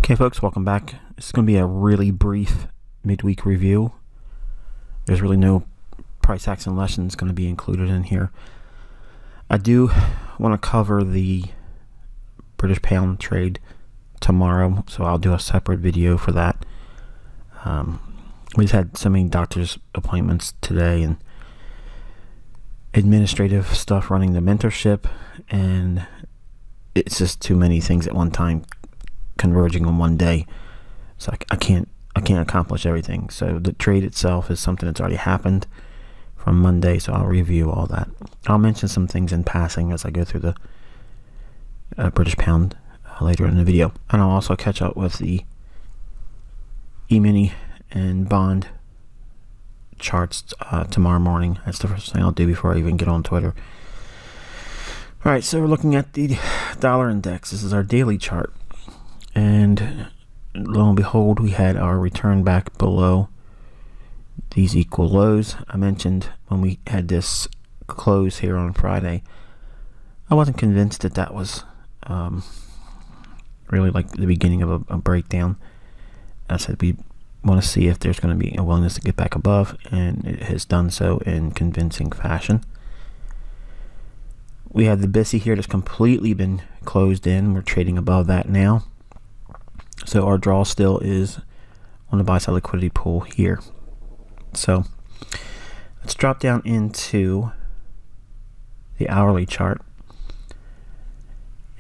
Okay, folks, welcome back. This is going to be a really brief midweek review. There's really no price action lessons going to be included in here. I do want to cover the British pound trade tomorrow, so I'll do a separate video for that. We just had so many doctor's appointments today and administrative stuff running the mentorship, and it's just too many things at one time converging on one day, so I can't accomplish everything. So the trade itself is something that's already happened from Monday, so I'll review all that. I'll mention some things in passing as I go through the British pound later in the video, and I'll also catch up with the E-mini and bond charts tomorrow morning. That's the first thing I'll do before I even get on Twitter. Alright, so we're looking at the dollar index. This is our daily chart. And lo and behold, we had our return back below these equal lows. I mentioned when we had this close here on Friday, I wasn't convinced that that was really like the beginning of a breakdown. I said we want to see if there's going to be a willingness to get back above, and it has done so in convincing fashion. We have the BISI here that's completely been closed in. We're trading above that now. So our draw still is on the buy side liquidity pool here. So let's drop down into the hourly chart.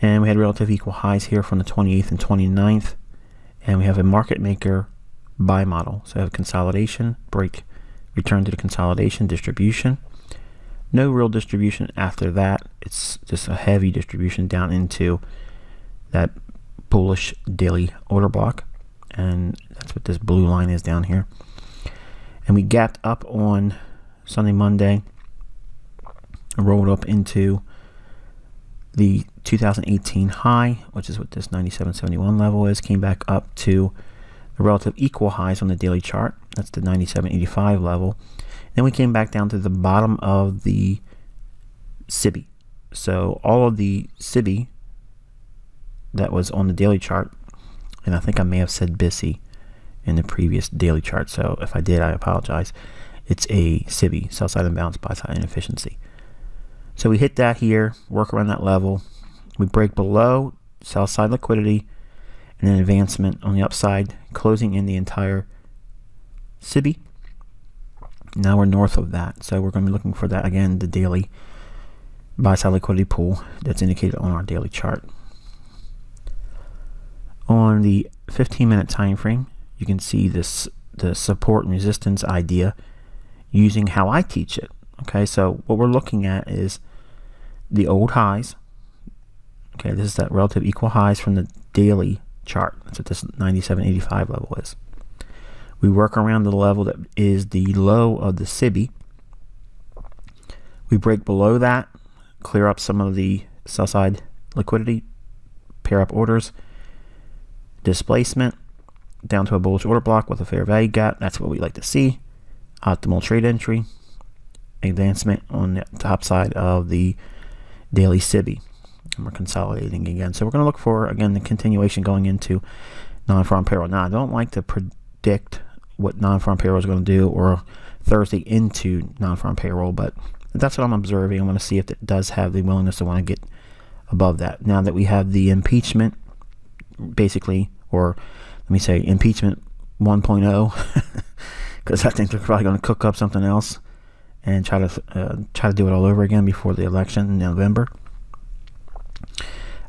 And we had relative equal highs here from the 28th and 29th. And we have a market maker buy model. So I have consolidation, break, return to the consolidation, distribution. No real distribution after that. It's just a heavy distribution down into that bullish daily order block, and that's what this blue line is down here. And we gapped up on Sunday, Monday, rolled up into the 2018 high, which is what this 97.71 level is, came back up to the relative equal highs on the daily chart. That's the 97.85 level. Then we came back down to the bottom of the SIGUEME. So all of the SIGUEME that was on the daily chart, and I think I may have said BISI in the previous daily chart, so if I did, I apologize. It's a SIGUEME, sell side imbalance, buy side inefficiency. So we hit that here, work around that level, we break below sell side liquidity, and then advancement on the upside, closing in the entire SIGUEME. Now we're north of that, so we're going to be looking for that again, the daily buy side liquidity pool that's indicated on our daily chart. On the 15-minute time frame, you can see this, the support and resistance idea using how I teach it. Okay, so what we're looking at is the old highs. Okay, this is that relative equal highs from the daily chart. That's what this 97.85 level is. We work around the level that is the low of the SIGUEME. We break below that, clear up some of the sell side liquidity, pair up orders, displacement down to a bullish order block with a fair value gap. That's what we like to see. Optimal trade entry, advancement on the top side of the daily SIGUEME, and we're consolidating again. So we're going to look for, again, the continuation going into non-farm payroll. Now, I don't like to predict what non-farm payroll is going to do, or Thursday into non-farm payroll, but that's what I'm observing. I want to see if it does have the willingness to want to get above that. Now that we have the impeachment, basically, or let me say impeachment 1.0, because I think they're probably going to cook up something else and try to do it all over again before the election in November.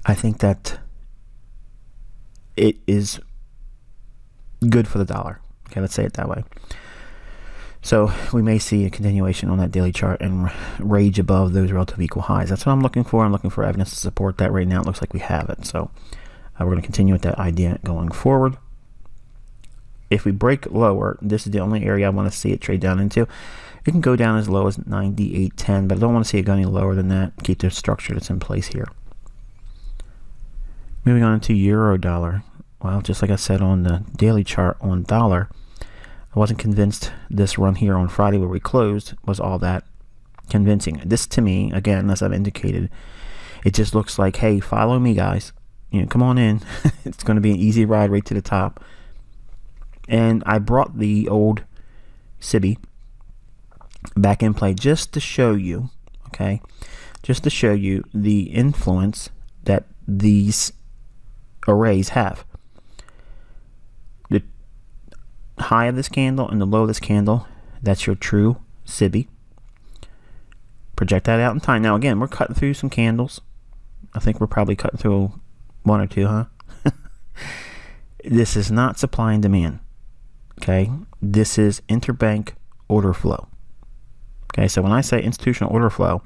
I think that it is good for the dollar. Okay, let's say it that way. So we may see a continuation on that daily chart and rage above those relative equal highs. That's what I'm looking for. I'm looking for evidence to support that. Right now it looks like we have it. So we're going to continue with that idea going forward. If we break lower, this is the only area I want to see it trade down into. It can go down as low as 98.10, but I don't want to see it go any lower than that. Keep the structure that's in place here. Moving on to euro dollar. Well, just like I said on the daily chart on dollar, I wasn't convinced this run here on Friday where we closed was all that convincing. This to me, again, as I've indicated, it just looks like, hey, follow me, guys. come on in. It's going to be an easy ride right to the top. And I brought the old SIGUEME back in play just to show you, okay, just to show you the influence that these arrays have. The high of this candle and the low of this candle, that's your true SIGUEME. Project that out in time. Now again, we're cutting through some candles. I think we're probably cutting through one or two, huh? This is not supply and demand. Okay, this is interbank order flow. Okay, so when I say institutional order flow,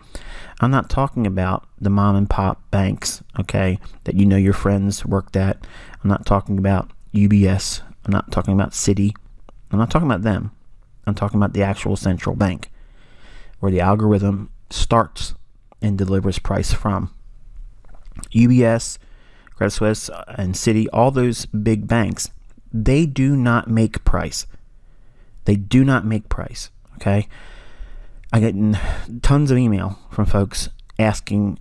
I'm not talking about the mom and pop banks, okay, that your friends worked at. I'm not talking about UBS. I'm not talking about Citi. I'm not talking about them. I'm talking about the actual central bank, where the algorithm starts and delivers price from. UBS, Credit Suisse, and Citi, all those big banks, they do not make price. They do not make price, okay? I get tons of email from folks asking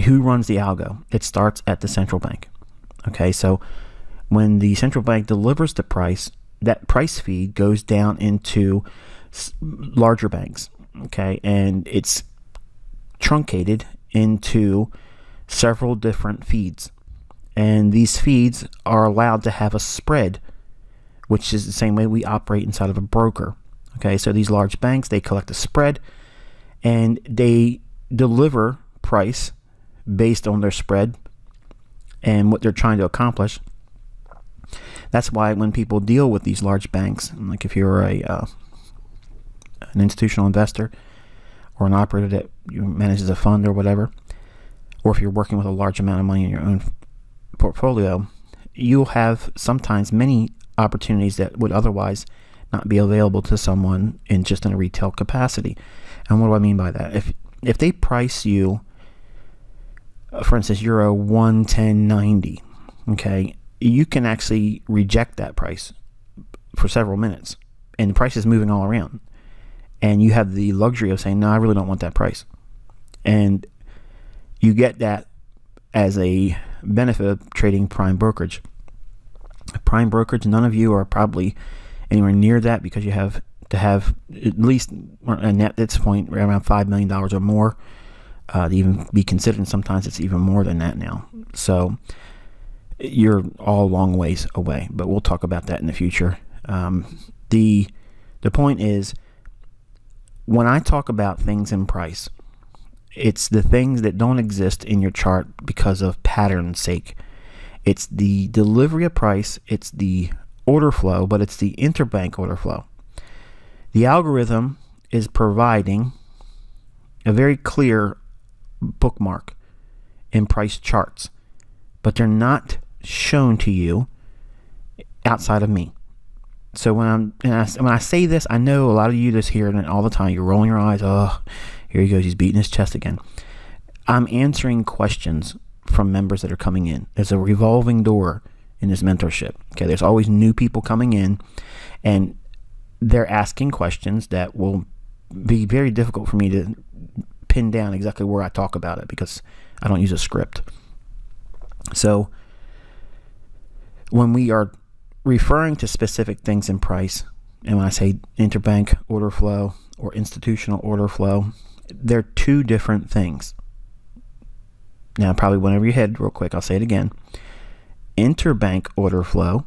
who runs the algo. It starts at the central bank, okay? So when the central bank delivers the price, that price feed goes down into larger banks, okay? And it's truncated into several different feeds. And these feeds are allowed to have a spread, which is the same way we operate inside of a broker. Okay, so these large banks, they collect a spread and they deliver price based on their spread and what they're trying to accomplish. That's why when people deal with these large banks, like if you're an institutional investor or an operator that manages a fund or whatever, or if you're working with a large amount of money in your own portfolio, you'll have sometimes many opportunities that would otherwise not be available to someone in a retail capacity. And what do I mean by that? If they price you, for instance, you're a 110.90, okay, you can actually reject that price for several minutes, and the price is moving all around, and you have the luxury of saying, no, I really don't want that price, and you get that as a benefit of trading prime brokerage. Prime brokerage, none of you are probably anywhere near that, because you have to have at least, and at this point, around $5 million or more to even be considered. And sometimes it's even more than that now. So you're all long ways away, but we'll talk about that in the future. The point is, when I talk about things in price, it's the things that don't exist in your chart because of pattern's sake. It's the delivery of price, it's the order flow, but it's the interbank order flow. The algorithm is providing a very clear bookmark in price charts, but they're not shown to you outside of me. So when I say this, I know a lot of you just hear it all the time. You're rolling your eyes. Oh, here he goes. He's beating his chest again. I'm answering questions from members that are coming in. There's a revolving door in this mentorship. Okay, there's always new people coming in, and they're asking questions that will be very difficult for me to pin down exactly where I talk about it, because I don't use a script. So when we are referring to specific things in price, and when I say interbank order flow or institutional order flow, they're two different things. Now, probably went over your head real quick. I'll say it again. Interbank order flow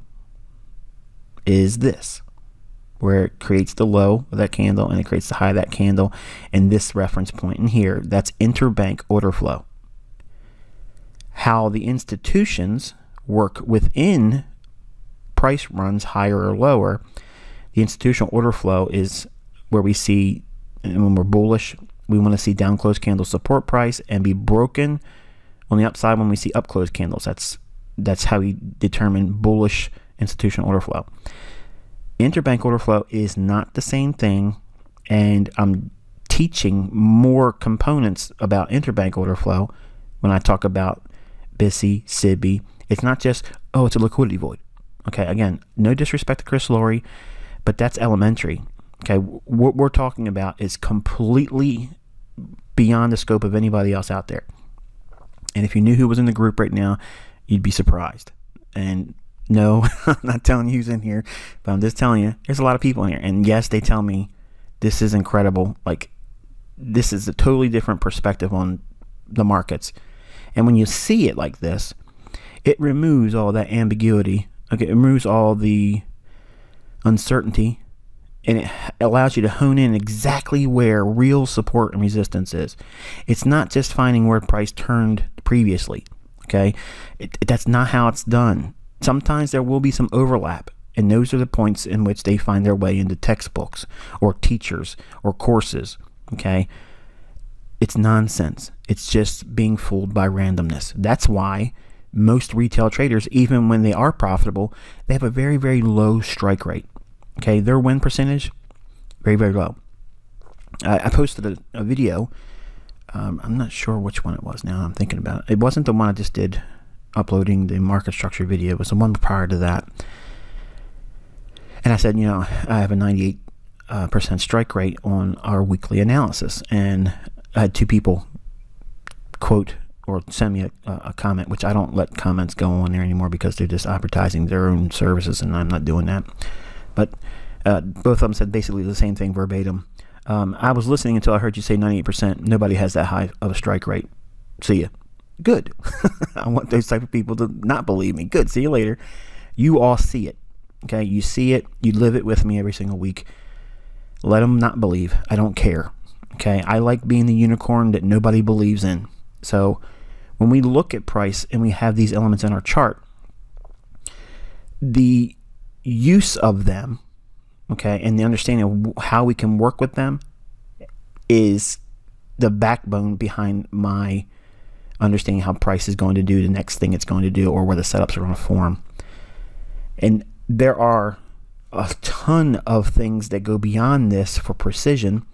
is this, where it creates the low of that candle and it creates the high of that candle, and this reference point in here, that's interbank order flow. How the institutions work within price runs higher or lower, the institutional order flow is where we see, and when we're bullish, we want to see down close candle support price and be broken on the upside when we see up close candles. That's how we determine bullish institutional order flow. Interbank order flow is not the same thing, and I'm teaching more components about interbank order flow when I talk about BISI, SIBI. It's not just, oh, it's a liquidity void. Okay, again, no disrespect to Chris Laurie, but that's elementary. Okay, what we're talking about is completely beyond the scope of anybody else out there. And if you knew who was in the group right now, you'd be surprised. And no, I'm not telling you who's in here, but I'm just telling you, there's a lot of people in here. And yes, they tell me this is incredible. Like, this is a totally different perspective on the markets. And when you see it like this, it removes all that ambiguity. Okay, it removes all the uncertainty, and it allows you to hone in exactly where real support and resistance is. It's not just finding where price turned previously. Okay, that's not how it's done. Sometimes there will be some overlap, and those are the points in which they find their way into textbooks or teachers or courses. Okay, it's nonsense. It's just being fooled by randomness. That's why most retail traders, even when they are profitable, they have a very, very low strike rate. Okay, their win percentage, very, very low. I posted a video. I'm not sure which one it was now. I'm thinking about it. It wasn't the one I just did uploading the market structure video. It was the one prior to that. And I said, I have a 98% strike rate on our weekly analysis. And I had two people quote or send me a comment, which I don't let comments go on there anymore because they're just advertising their own services, and I'm not doing that. But both of them said basically the same thing verbatim. I was listening until I heard you say 98%. Nobody has that high of a strike rate. See ya. Good. I want those type of people to not believe me. Good. See you later. You all see it. Okay. You see it. You live it with me every single week. Let them not believe. I don't care. Okay. I like being the unicorn that nobody believes in. So when we look at price and we have these elements in our chart, the use of them, okay, and the understanding of how we can work with them is the backbone behind my understanding how price is going to do the next thing it's going to do, or where the setups are going to form. And there are a ton of things that go beyond this for precision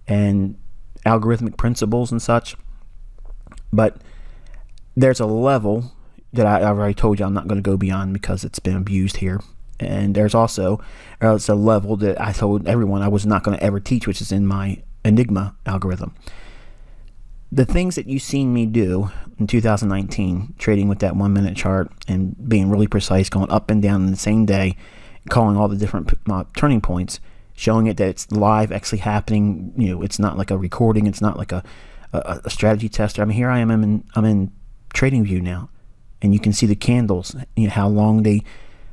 and algorithmic principles and such. But there's a level that I've already told you I'm not going to go beyond because it's been abused here. And there's also it's a level that I told everyone I was not going to ever teach, which is in my Enigma algorithm. The things that you've seen me do in 2019, trading with that 1 minute chart and being really precise, going up and down in the same day, calling all the different turning points, showing it that it's live, actually happening. It's not like a recording. It's not like a strategy tester. I mean, here I am. I'm in TradingView now, and you can see the candles. How long they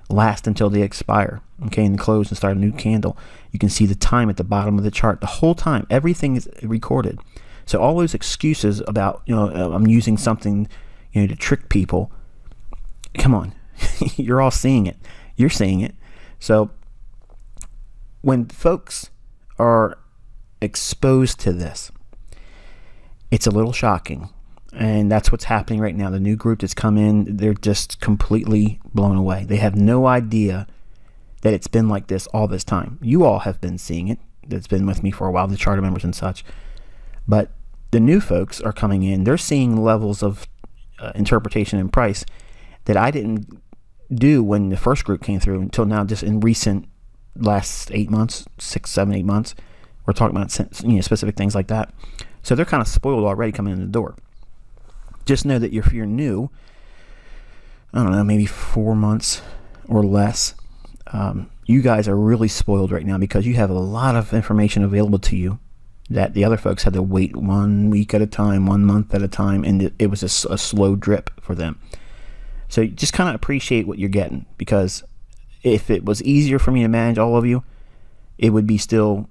last until they expire. Okay, and close and start a new candle. You can see the time at the bottom of the chart. The whole time, everything is recorded. So all those excuses about I'm using something to trick people. Come on, you're all seeing it. You're seeing it. So when folks are exposed to this, it's a little shocking. And that's what's happening right now. The new group that's come in, they're just completely blown away. They have no idea that it's been like this all this time. You all have been seeing it. That's been with me for a while, the charter members and such. But the new folks are coming in. They're seeing levels of interpretation and price that I didn't do when the first group came through until now, just in recent last 8 months, 6, 7, 8 months. We're talking about specific things like that. So they're kind of spoiled already coming in the door. Just know that if you're new, I don't know, maybe 4 months or less, you guys are really spoiled right now because you have a lot of information available to you that the other folks had to wait 1 week at a time, 1 month at a time, and it was a slow drip for them. So just kind of appreciate what you're getting, because if it was easier for me to manage all of you, it would be still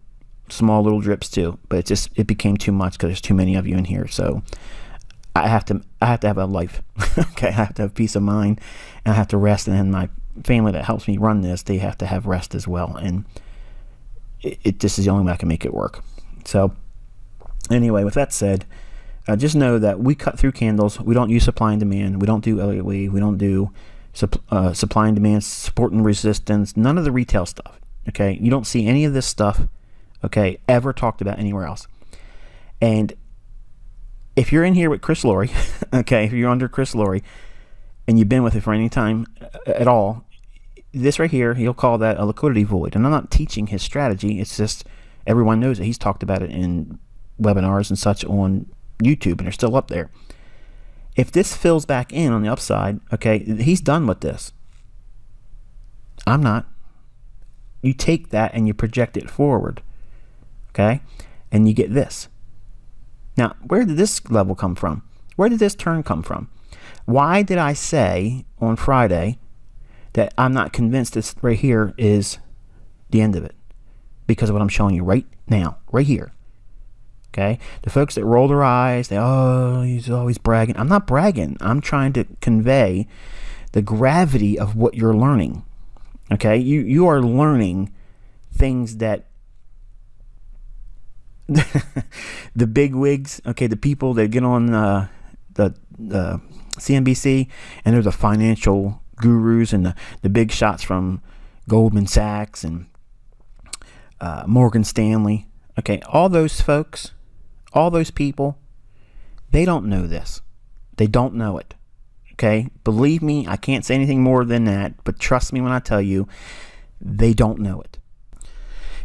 small little drips too. But it became too much because there's too many of you in here. So I have to have a life. Okay, I have to have peace of mind, and I have to rest. And then my family that helps me run this, they have to have rest as well. And this is the only way I can make it work. So anyway, with that said, just know that we cut through candles. We don't use supply and demand. We don't do Elliott wave. We don't do supply and demand, support and resistance. None of the retail stuff. Okay, you don't see any of this stuff. Okay, ever talked about anywhere else. And if you're in here with Chris Laurie, okay, if you're under Chris Laurie and you've been with it for any time at all, this right here, he'll call that a liquidity void. And I'm not teaching his strategy. It's just everyone knows it. He's talked about it in webinars and such on YouTube, and they're still up there. If this fills back in on the upside, okay, he's done with this. I'm not. You take that and you project it forward, okay, and you get this. Now, where did this level come from? Where did this turn come from? Why did I say on Friday that I'm not convinced this right here is the end of it? Because of what I'm showing you right now, right here. Okay? The folks that roll their eyes, he's always bragging. I'm not bragging. I'm trying to convey the gravity of what you're learning. Okay? You are learning things that the big wigs, okay, the people that get on the CNBC, and they're the financial gurus and the big shots from Goldman Sachs and Morgan Stanley. Okay, all those folks, all those people, they don't know this. They don't know it. Okay, believe me, I can't say anything more than that, but trust me when I tell you, they don't know it.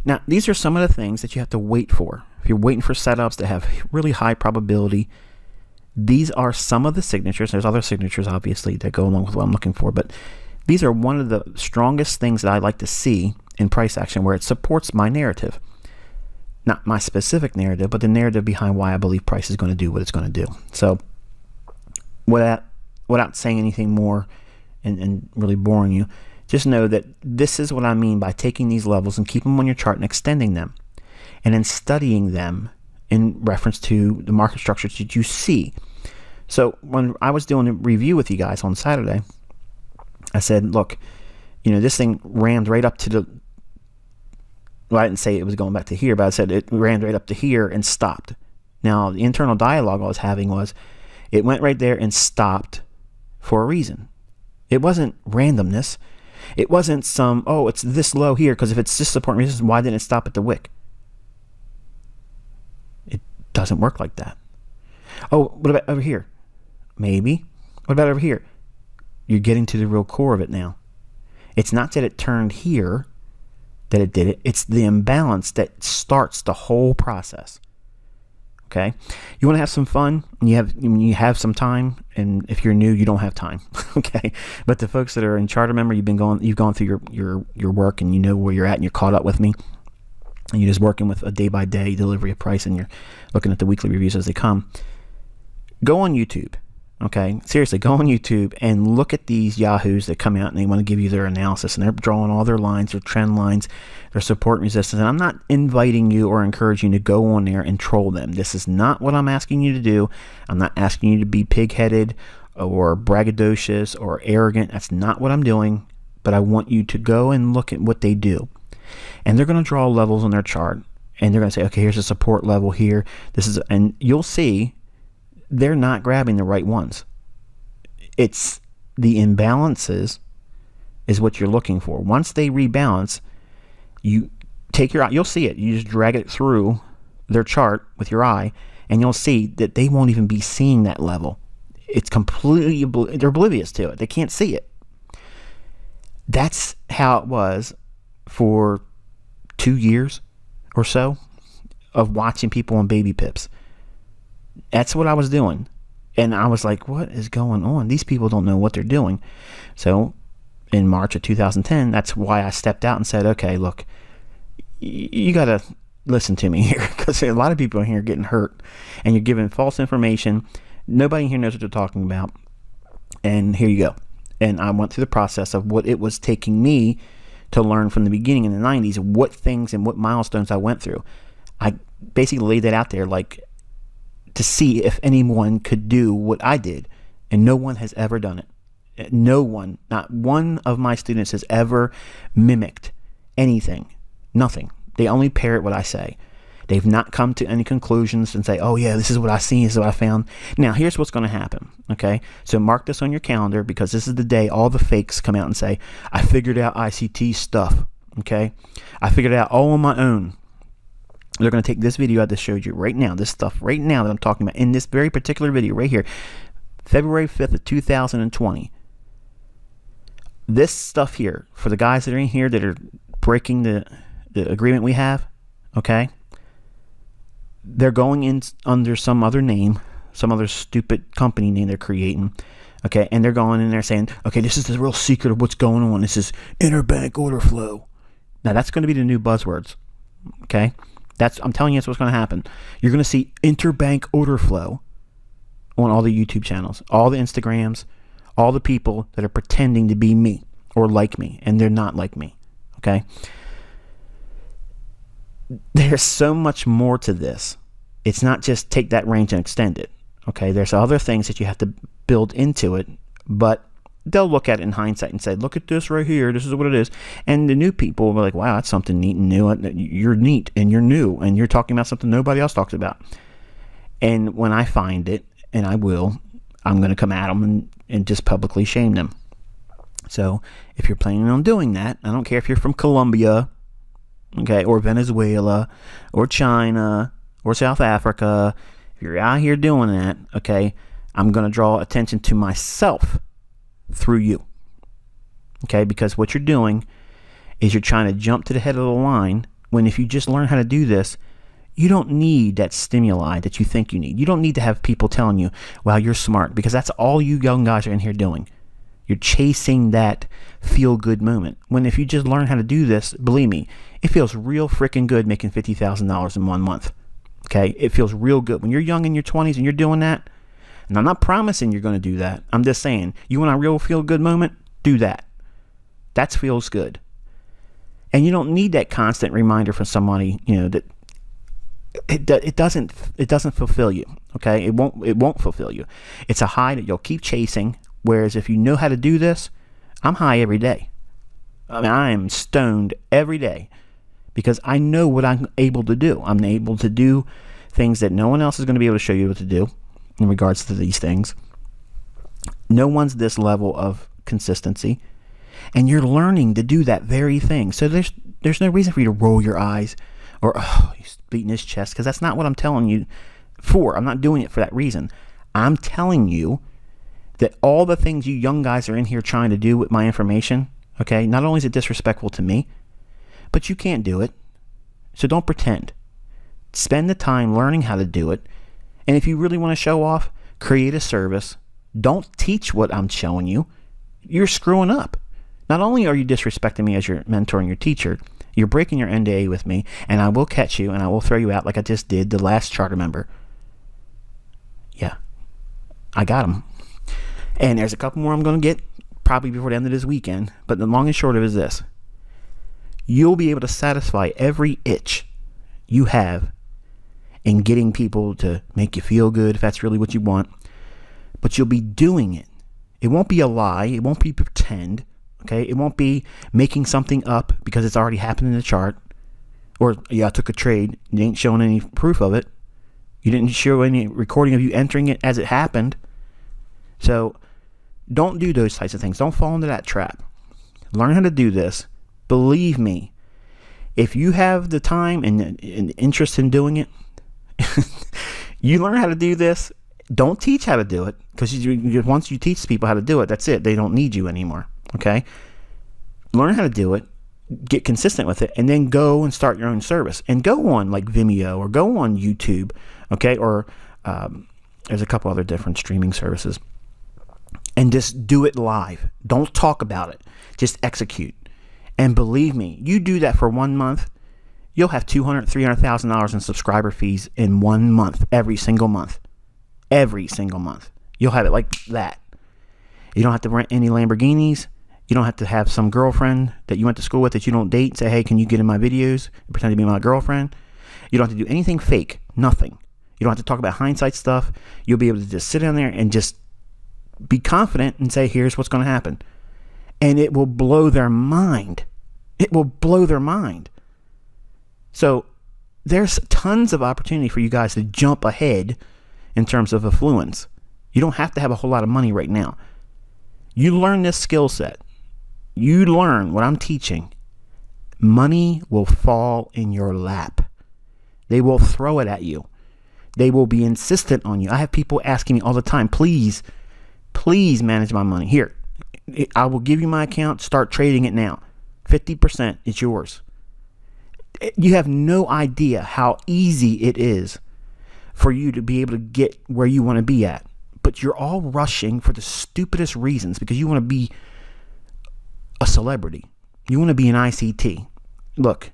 Now, these are some of the things that you have to wait for. If you're waiting for setups that have really high probability, these are some of the signatures. There's other signatures, obviously, that go along with what I'm looking for, but these are one of the strongest things that I like to see in price action where it supports my narrative. Not my specific narrative, but the narrative behind why I believe price is going to do what it's going to do. So without saying anything more and really boring you, just know that this is what I mean by taking these levels and keeping them on your chart and extending them, and then studying them in reference to the market structures that you see. So when I was doing a review with you guys on Saturday, I said, look, this thing rammed right up to the, well, I didn't say it was going back to here, but I said it ran right up to here and stopped. Now, the internal dialogue I was having was, it went right there and stopped for a reason. It wasn't randomness. It wasn't some, it's this low here, because if it's just support and resistance, why didn't it stop at the wick? It doesn't work like that. Oh, what about over here? Maybe. What about over here? You're getting to the real core of it now. It's not that it turned here that it did it. It's the imbalance that starts the whole process. Okay, you want to have some fun, and you have some time, and if you're new, you don't have time. Okay, but the folks that are in charter member, you've gone through your work, and you know where you're at, and you're caught up with me, and you're just working with a day by day delivery of price, and you're looking at the weekly reviews as they come. Go on YouTube. Okay, seriously, go on YouTube and look at these yahoos that come out and they want to give you their analysis, and they're drawing all their lines, their trend lines, their support and resistance. And I'm not inviting you or encouraging you to go on there and troll them. This is not what I'm asking you to do. I'm not asking you to be pig-headed or braggadocious or arrogant. That's not what I'm doing. But I want you to go and look at what they do. And they're going to draw levels on their chart, and they're going to say, okay, here's a support level here. And you'll see they're not grabbing the right ones. It's the imbalances is what you're looking for. Once they rebalance, you take your eye, you'll see it. You just drag it through their chart with your eye, and you'll see that they won't even be seeing that level. It's completely, they're oblivious to it. They can't see it. That's how it was for 2 years or so of watching people on baby pips. That's what I was doing. And I was like, what is going on? These people don't know what they're doing. So in March of 2010, that's why I stepped out and said, okay, look, you got to listen to me here, because a lot of people in here are getting hurt, and you're giving false information. Nobody here knows what they're talking about. And here you go. And I went through the process of what it was taking me to learn from the beginning in the 90s, what things and what milestones I went through. I basically laid that out there like to see if anyone could do what I did, and no one has ever done it. No one, not one of my students has ever mimicked anything. Nothing. They only parrot what I say. They've not come to any conclusions and say, oh yeah, this is what I see, this is what I found. Now, here's what's going to happen, okay? So mark this on your calendar, because this is the day all the fakes come out and say, I figured out ICT stuff, okay? I figured it out all on my own. They're going to take this video I just showed you right now, this stuff right now that I'm talking about in this very particular video right here, February 5th of 2020. This stuff here, for the guys that are in here that are breaking the agreement we have, okay? They're going in under some other name, some other stupid company name they're creating. Okay, and they're going in there saying, okay, this is the real secret of what's going on. This is interbank order flow. Now that's going to be the new buzzwords. Okay, I'm telling you, that's what's going to happen. You're going to see interbank order flow on all the YouTube channels, all the Instagrams, all the people that are pretending to be me or like me, and they're not like me. Okay, there's so much more to this. It's not just take that range and extend it. Okay, there's other things that you have to build into it, but they'll look at it in hindsight and say, look at this right here, this is what it is. And the new people will be like, wow, that's something neat and new. You're neat and you're new and you're talking about something nobody else talks about. And when I find it, and I will, I'm going to come at them and just publicly shame them. So if you're planning on doing that, I don't care if you're from Colombia, okay, or Venezuela, or China, or South Africa. If you're out here doing that, okay, I'm going to draw attention to myself through you. Okay, because what you're doing is you're trying to jump to the head of the line, when if you just learn how to do this, you don't need that stimuli that you think you need. You don't need to have people telling you, wow, you're smart, because that's all you young guys are in here doing. You're chasing that feel-good moment. When if you just learn how to do this, believe me, it feels real freaking good making $50,000 in 1 month. Okay, it feels real good. When you're young in your 20s and you're doing that, and I'm not promising you're going to do that. I'm just saying, you want a real feel-good moment? Do that. That feels good. And you don't need that constant reminder from somebody, that it doesn't fulfill you. Okay, it won't fulfill you. It's a high that you'll keep chasing. Whereas if you know how to do this, I'm high every day. I mean, I am stoned every day because I know what I'm able to do. I'm able to do things that no one else is going to be able to show you what to do in regards to these things. No one's this level of consistency, and you're learning to do that very thing. So there's no reason for you to roll your eyes or he's beating his chest, because that's not what I'm telling you for. I'm not doing it for that reason. I'm telling you that all the things you young guys are in here trying to do with my information, okay, not only is it disrespectful to me, but you can't do it. So don't pretend. Spend the time learning how to do it. And if you really want to show off, create a service. Don't teach what I'm showing you. You're screwing up. Not only are you disrespecting me as your mentor and your teacher, you're breaking your NDA with me, and I will catch you and I will throw you out like I just did the last charter member. Yeah, I got him. And there's a couple more I'm going to get probably before the end of this weekend. But the long and short of it is this. You'll be able to satisfy every itch you have in getting people to make you feel good, if that's really what you want. But you'll be doing it. It won't be a lie. It won't be pretend. Okay? It won't be making something up because it's already happened in the chart. Or, yeah, I took a trade. You ain't showing any proof of it. You didn't show any recording of you entering it as it happened. So don't do those types of things. Don't fall into that trap. Learn how to do this. Believe me, if you have the time and interest in doing it, you learn how to do this. Don't teach how to do it, because once you teach people how to do it, that's it. They don't need you anymore. Okay? Learn how to do it. Get consistent with it, and then go and start your own service. And go on like Vimeo or go on YouTube. Okay? Or there's a couple other different streaming services. And just do it live. Don't talk about it. Just execute. And believe me, you do that for 1 month, you'll have $200,000, $300,000 in subscriber fees in 1 month, every single month. Every single month. You'll have it like that. You don't have to rent any Lamborghinis. You don't have to have some girlfriend that you went to school with that you don't date say, hey, can you get in my videos and pretend to be my girlfriend? You don't have to do anything fake. Nothing. You don't have to talk about hindsight stuff. You'll be able to just sit down there and just be confident and say, here's what's going to happen. And it will blow their mind. It will blow their mind. So there's tons of opportunity for you guys to jump ahead in terms of affluence. You don't have to have a whole lot of money right now. You learn this skill set. You learn what I'm teaching. Money will fall in your lap. They will throw it at you. They will be insistent on you. I have people asking me all the time, please manage my money. Here, I will give you my account. Start trading it now. 50% is yours. You have no idea how easy it is for you to be able to get where you want to be at. But you're all rushing for the stupidest reasons because you want to be a celebrity. You want to be an ICT. Look,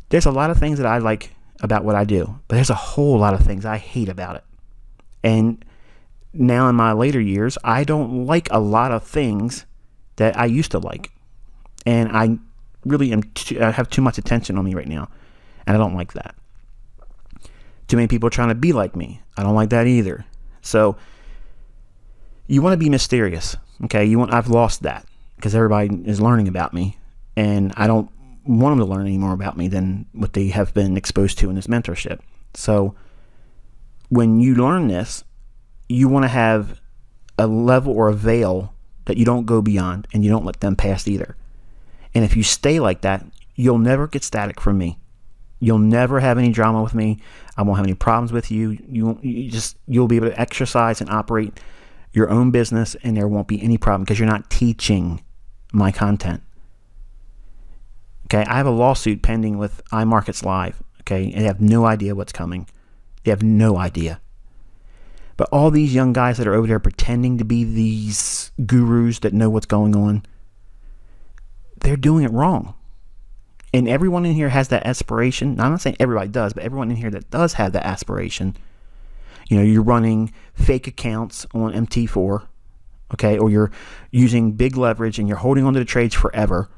there's a lot of things that I like about what I do, but there's a whole lot of things I hate about it. And now in my later years, I don't like a lot of things that I used to like. And I really I have too much attention on me right now. And I don't like that. Too many people are trying to be like me. I don't like that either. So you want to be mysterious. Okay. I've lost that because everybody is learning about me, and I don't want them to learn any more about me than what they have been exposed to in this mentorship. So when you learn this, you want to have a level or a veil that you don't go beyond, and you don't let them pass either. And if you stay like that, you'll never get static from me. You'll never have any drama with me. I won't have any problems with you. You'll be able to exercise and operate your own business, and there won't be any problem because you're not teaching my content. Okay, I have a lawsuit pending with iMarkets Live. Okay, and they have no idea what's coming. They have no idea. But all these young guys that are over there pretending to be these gurus that know what's going on, they're doing it wrong. And everyone in here has that aspiration. Now, I'm not saying everybody does, but everyone in here that does have that aspiration. You know, you're running fake accounts on MT4, okay, or you're using big leverage and you're holding onto the trades forever,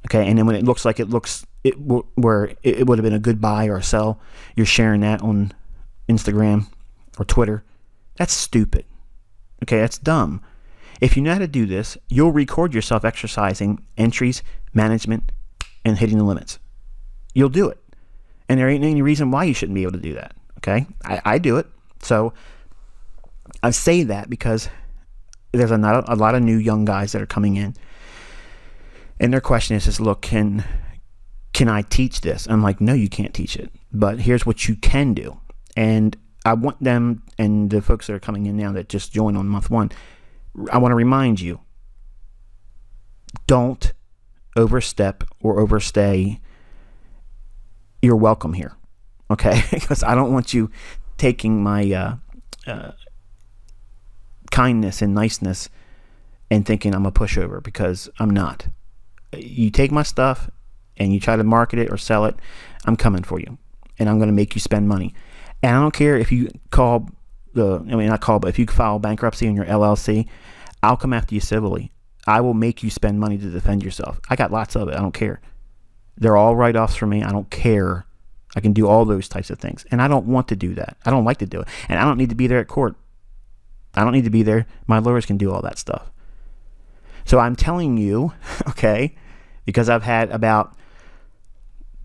okay, and then when it looks like where it would have been a good buy or a sell, you're sharing that on Instagram or Twitter. That's stupid. Okay, that's dumb. If you know how to do this, you'll record yourself exercising entries, management, and hitting the limits. You'll do it. And there ain't any reason why you shouldn't be able to do that. Okay? I do it. So I say that because there's a lot of new young guys that are coming in. And their question is look, can I teach this? I'm like, no, you can't teach it. But here's what you can do. And I want them and the folks that are coming in now that just joined on month 1, I want to remind you, don't overstep or overstay your welcome here, okay? Because I don't want you taking my kindness and niceness and thinking I'm a pushover, because I'm not. You take my stuff and you try to market it or sell it, I'm coming for you, and I'm going to make you spend money. And I don't care if you if you file bankruptcy in your LLC, I'll come after you civilly. I will make you spend money to defend yourself. I got lots of it. I don't care. They're all write-offs for me. I don't care. I can do all those types of things. And I don't want to do that. I don't like to do it. And I don't need to be there at court. I don't need to be there. My lawyers can do all that stuff. So I'm telling you, okay, because I've had about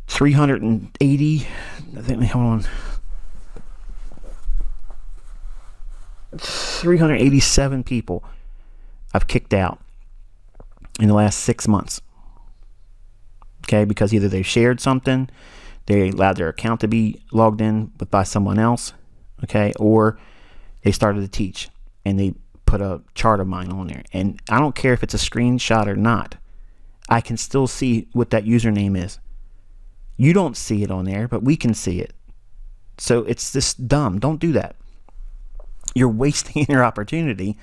380, I think, hold on, 387 people I've kicked out in the last 6 months. Okay, because either they shared something, they allowed their account to be logged in by someone else, okay, or they started to teach and they put a chart of mine on there. And I don't care if it's a screenshot or not. I can still see what that username is. You don't see it on there, but we can see it. So it's just dumb. Don't do that. You're wasting your opportunity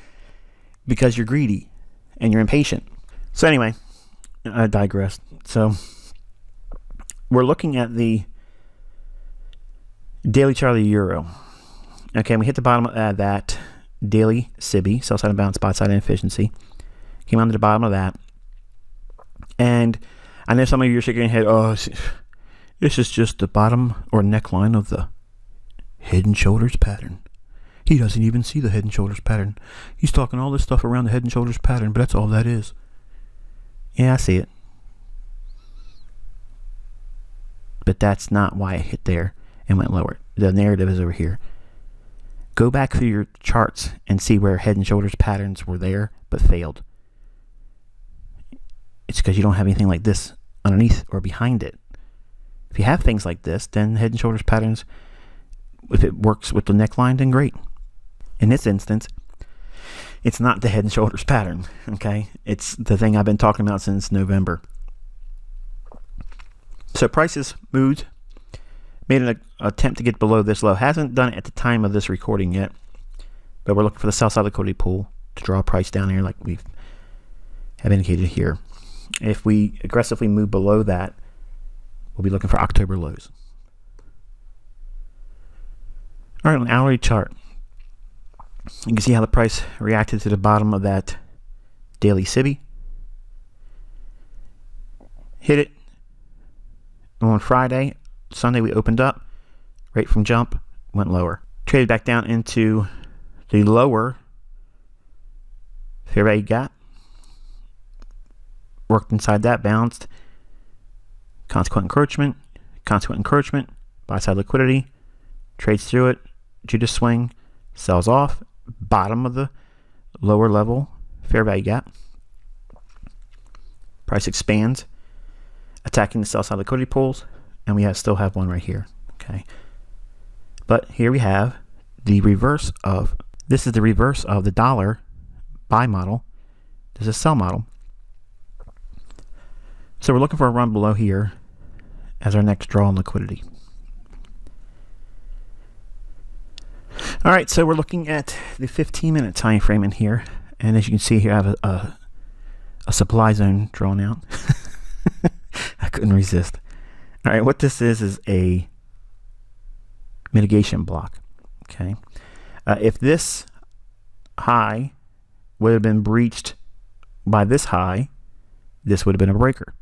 because you're greedy and you're impatient. So anyway, I digressed. So we're looking at the daily chart of the euro. Okay, we hit the bottom of that daily SIBI, sell side imbalance, buy side inefficiency. Came onto the bottom of that. And I know some of you are shaking your head, oh, this is just the bottom or neckline of the head and shoulders pattern. He doesn't even see the head and shoulders pattern. He's talking all this stuff around the head and shoulders pattern, but that's all that is. Yeah, I see it. But that's not why I hit there and went lower. The narrative is over here. Go back through your charts and see where head and shoulders patterns were there but failed. It's because you don't have anything like this underneath or behind it. If you have things like this, then head and shoulders patterns, if it works with the neckline, then great. In this instance, it's not the head and shoulders pattern, okay? It's the thing I've been talking about since November. So prices moved Made an attempt to get below this low. Hasn't done it at the time of this recording yet, but we're looking for the sell side liquidity pool to draw a price down here like we have indicated here. If we aggressively move below that, we'll be looking for October lows. All right, on the hourly chart, you can see how the price reacted to the bottom of that daily SIBI. Hit it on Friday. Sunday we opened up, right from jump, went lower. Traded back down into the lower fair value gap. Worked inside that, bounced. Consequent encroachment, buy side liquidity, trades through it, Judas swing, sells off, bottom of the lower level fair value gap. Price expands, attacking the sell side liquidity pools, and we still have one right here. Okay, but here we have the reverse of this. Is the reverse of the dollar buy model. This is a sell model. So we're looking for a run below here as our next draw on liquidity. All right, so we're looking at the 15-minute time frame in here, and as you can see here, I have a supply zone drawn out. I couldn't resist. All right, what this is a mitigation block. Okay, if this high would have been breached by this high, this would have been a breaker,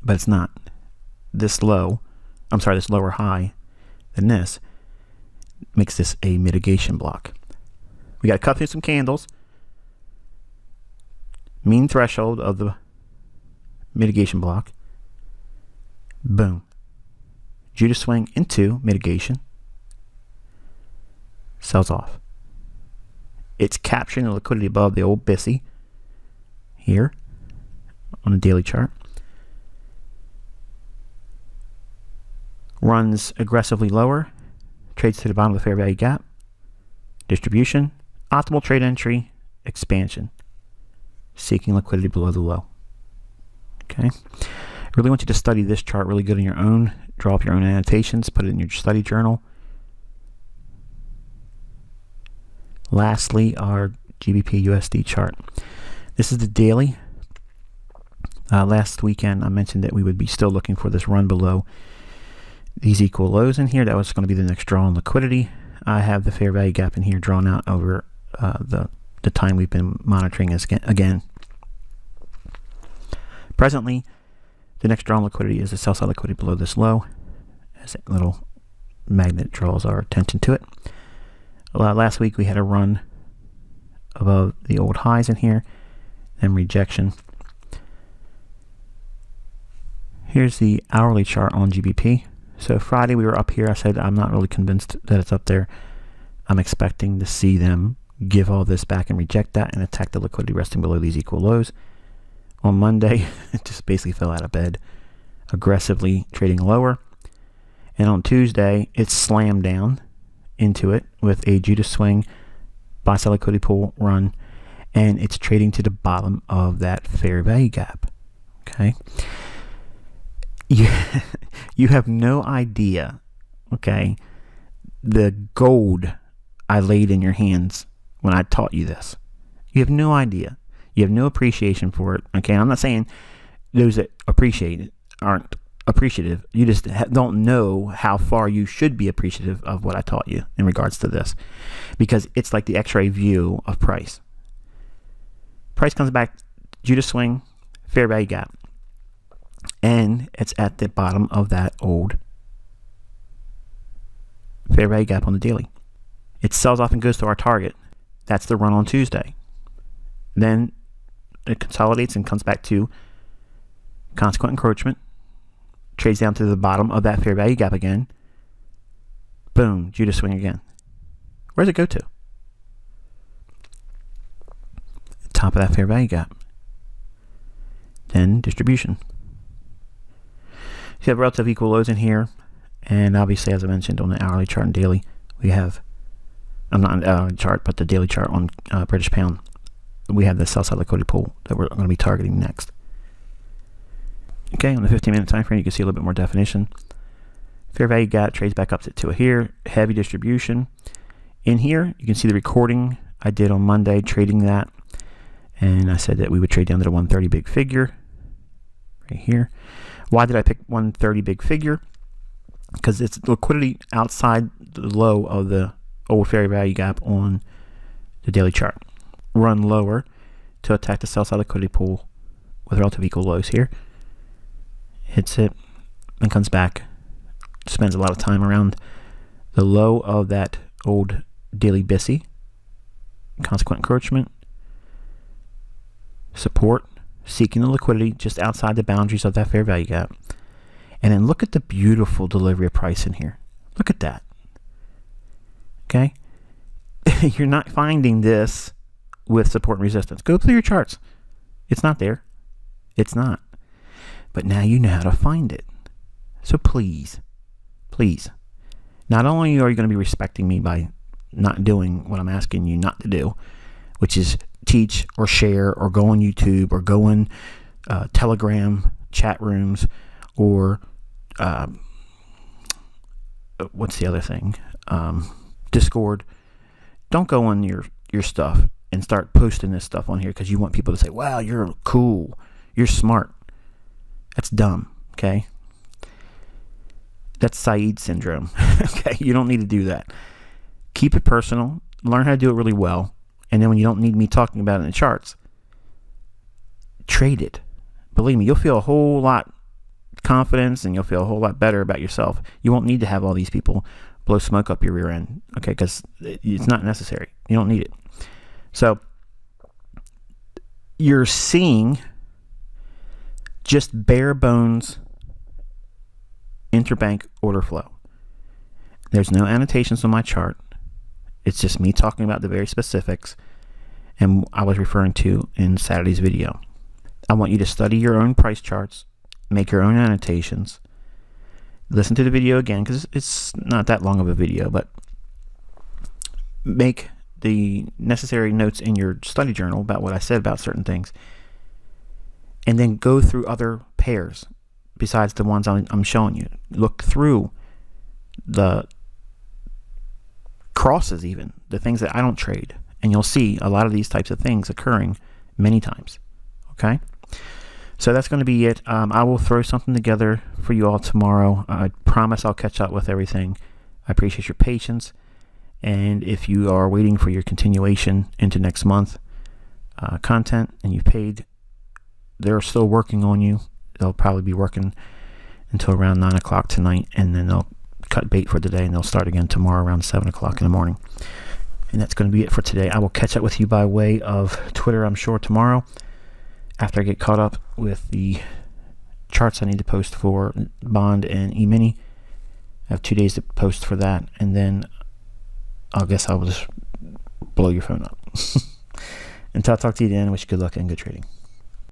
but it's not. This lower high than this makes this a mitigation block. We got to cut through some candles. Mean threshold of the mitigation block. Boom. Judas swing into mitigation. Sells off. It's capturing the liquidity above the old BISI here on the daily chart. Runs aggressively lower. Trades to the bottom of the fair value gap. Distribution. Optimal trade entry. Expansion. Seeking liquidity below the low. Okay. I really want you to study this chart really good on your own. Draw up your own annotations. Put it in your study journal. Lastly, our GBP USD chart. This is the daily. Last weekend I mentioned that we would be still looking for this run below these equal lows in here. That was going to be the next draw on liquidity. I have the fair value gap in here drawn out over the time we've been monitoring this again. Presently, the next draw on liquidity is the sell side liquidity below this low, as a little magnet draws our attention to it. Last week we had a run above the old highs in here, and rejection. Here's the hourly chart on GBP. So Friday we were up here. I said I'm not really convinced that it's up there. I'm expecting to see them give all this back and reject that and attack the liquidity resting below these equal lows. On Monday, it just basically fell out of bed, aggressively trading lower. And on Tuesday, it slammed down into it with a Judas swing, buy sell liquidity pool run, and it's trading to the bottom of that fair value gap. Okay. You have no idea, okay, the gold I laid in your hands when I taught you this. You have no idea. You have no appreciation for it. Okay, I'm not saying those that appreciate it aren't appreciative. You just don't know how far you should be appreciative of what I taught you in regards to this, because it's like the X-ray view of price. Price comes back, Judas swing, fair value gap, and it's at the bottom of that old fair value gap on the daily. It sells off and goes to our target. That's the run on Tuesday. Then it consolidates and comes back to consequent encroachment, trades down to the bottom of that fair value gap again. Boom, Judas swing again. Where does it go to? Top of that fair value gap. Then distribution. So you have relative equal lows in here, and obviously, as I mentioned on the hourly chart and daily, we have, I'm not on the hourly chart, but the daily chart on British pound, we have the sell side liquidity pool that we're going to be targeting next. Okay, on the 15-minute time frame, you can see a little bit more definition. Fair value gap trades back up to here. Heavy distribution. In here, you can see the recording I did on Monday trading that. And I said that we would trade down to the 130 big figure right here. Why did I pick 130 big figure? Because it's liquidity outside the low of the old fair value gap on the daily chart. Run lower to attack the sell side liquidity pool with relative equal lows here. Hits it and comes back. Spends a lot of time around the low of that old daily BISI. Consequent encroachment. Support. Seeking the liquidity just outside the boundaries of that fair value gap. And then look at the beautiful delivery of price in here. Look at that. Okay? You're not finding this with support and resistance. Go through your charts. It's not there. It's not. But now you know how to find it. So please, not only are you going to be respecting me by not doing what I'm asking you not to do, which is teach or share or go on YouTube or go in Telegram chat rooms or what's the other thing? Discord. Don't go on your stuff and start posting this stuff on here because you want people to say, wow, you're cool, you're smart. That's dumb, okay? That's Saeed syndrome. Okay, you don't need to do that. Keep it personal. Learn how to do it really well. And then when you don't need me talking about it in the charts, trade it. Believe me, you'll feel a whole lot confidence and you'll feel a whole lot better about yourself. You won't need to have all these people blow smoke up your rear end, okay? Because it's not necessary. You don't need it. So you're seeing just bare bones interbank order flow. There's no annotations on my chart. It's just me talking about the very specifics and I was referring to in Saturday's video. I want you to study your own price charts, make your own annotations, listen to the video again because it's not that long of a video, but make the necessary notes in your study journal about what I said about certain things, and then go through other pairs besides the ones I'm showing you. Look through the crosses, even the things that I don't trade, and you'll see a lot of these types of things occurring many times. Okay, so that's going to be it. I will throw something together for you all tomorrow. I promise I'll catch up with everything. I appreciate your patience, and if you are waiting for your continuation into next month content and you've paid, they're still working on you. They'll probably be working until around 9 o'clock tonight, and then they'll cut bait for today, and they'll start again tomorrow around 7 o'clock in the morning. And that's going to be it for today. I will catch up with you by way of Twitter, I'm sure, tomorrow after I get caught up with the charts I need to post for Bond and E-mini. I have 2 days to post for that, and then I guess I'll just blow your phone up. Until I talk to you then, I wish you good luck and good trading.